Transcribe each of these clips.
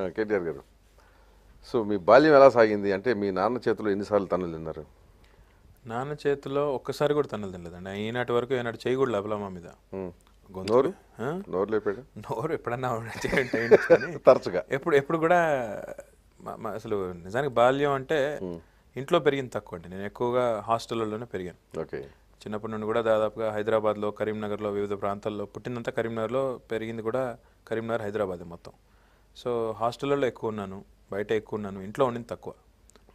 కేటీఆర్ గారు, సో మీ బాల్యం ఎలా సాగింది? అంటే మీ నాన్న చేతిలో ఎన్నిసార్లు తన్నులు తిన్నారు? నాన్న చేతిలో ఒక్కసారి కూడా తన్నులు తినలేదండి. ఈనాటి వరకు ఏనాడు చేయి కూడా లేపలా మా మీద. నోరు ఆ? నోరు లేపాడు నోరు ఎప్పుడన్నా చేయొచ్చు కానీ తరచుగా. ఎప్పుడు కూడా అసలు నిజానికి బాల్యం అంటే ఇంట్లో పెరిగింది తక్కువ అండి. నేను ఎక్కువగా హాస్టళ్ళలోనే పెరిగాను. ఓకే. చిన్నప్పటి నుండి కూడా దాదాపుగా హైదరాబాద్లో, కరీంనగర్లో, వివిధ ప్రాంతాల్లో పుట్టినంత కరీంనగర్లో, పెరిగింది కూడా కరీంనగర్, హైదరాబాద్ మొత్తం. సో హాస్టళ్ళలో ఎక్కువ ఉన్నాను, బయట ఎక్కువ ఉన్నాను, ఇంట్లో ఉండింది తక్కువ.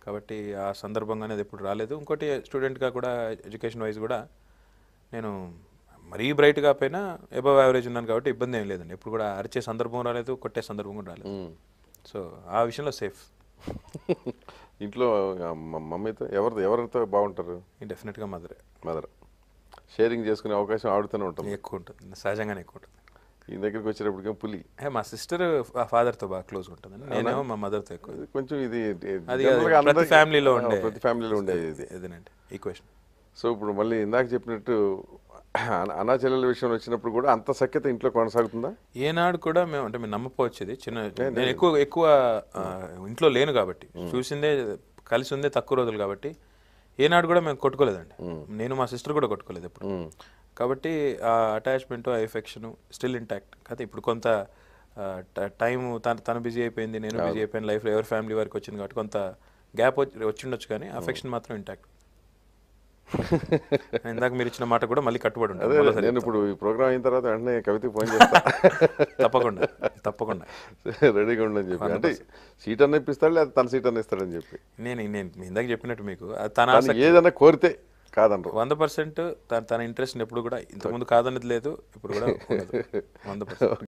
కాబట్టి ఆ సందర్భంగానే అది ఎప్పుడు రాలేదు. ఇంకోటి స్టూడెంట్గా కూడా ఎడ్యుకేషన్ వైజ్ కూడా నేను మరీ బ్రైట్గా పోయినా అబవ్ యావరేజ్ ఉన్నాను కాబట్టి ఇబ్బంది ఏం లేదండి. ఎప్పుడు కూడా అరిచే సందర్భం రాలేదు, కొట్టే సందర్భం కూడా రాలేదు. సో ఆ విషయంలో సేఫ్. ఇంట్లో మమ్మీతో ఎవరితో బాగుంటారు? డెఫినెట్గా మదర్. షేరింగ్ చేసుకునే అవకాశం ఆడుతూనే ఉంటుంది, ఎక్కువ ఉంటుంది, సహజంగానే ఎక్కువ ఉంటుంది. ఈ దగ్గరికి వచ్చేటప్పటికేమో పులి. మా సిస్టర్ ఫాదర్తో బాగా క్లోజ్గా ఉంటుందండి. నేనేమో మా మదర్తో ఎక్కువ. కొంచెం ఇది అది ప్రతి ఫ్యామిలీలో ఉండేది ఇది. ఇదేనండి ఈక్వేషన్. సో ఇప్పుడు మళ్ళీ ఇందాక చెప్పినట్టు అన్నా చెల్లెల విషయంలో వచ్చినప్పుడు కూడా అంత సఖ్యత ఇంట్లో కొనసాగుతుందా? ఏనాడు కూడా మేము అంటే మేము నమ్మపోవచ్చేది. నేను ఎక్కువ ఇంట్లో లేను కాబట్టి, చూసిందే కలిసి ఉందే తక్కువ రోజులు కాబట్టి ఏనాడు కూడా మేము కొట్టుకోలేదండి. నేను మా సిస్టర్ కూడా కొట్టుకోలేదు ఎప్పుడు. కాబట్టి ఆ అటాచ్మెంట్, ఆ ఎఫెక్షన్ స్టిల్ ఇంటాక్ట్. కాకపోతే ఇప్పుడు కొంత టైం తను బిజీ అయిపోయింది, నేను బిజీ అయిపోయాను, లైఫ్లో ఎవరి ఫ్యామిలీ వరకు వచ్చింది కాబట్టి కొంత గ్యాప్ వచ్చిండొచ్చు, కానీ అఫెక్షన్ మాత్రం ఇంటాక్ట్. ఇందాక మీరు ఇచ్చిన మాట కూడా మళ్ళీ కట్టుబడి ఉంటుంది. నేను ఇప్పుడు ఈ ప్రోగ్రామ్ అయిన తర్వాత వెంటనే కవితకి ఫోన్ చేస్తా. తప్పకుండా రెడీగా ఉండని చెప్పి. అంటే సీట్ అన్న ఇప్పిస్తాడు, లేదా తన సీట్ అన్న ఇస్తాడని చెప్పి. నేను ఇందాక చెప్పినట్టు మీకు తన ఏదన్నా కోరితే కాదంటారు. 100% తన ఇంట్రెస్ట్ ఎప్పుడు కూడా ఇంతకుముందు కాదన్నది లేదు, ఇప్పుడు కూడా 100%.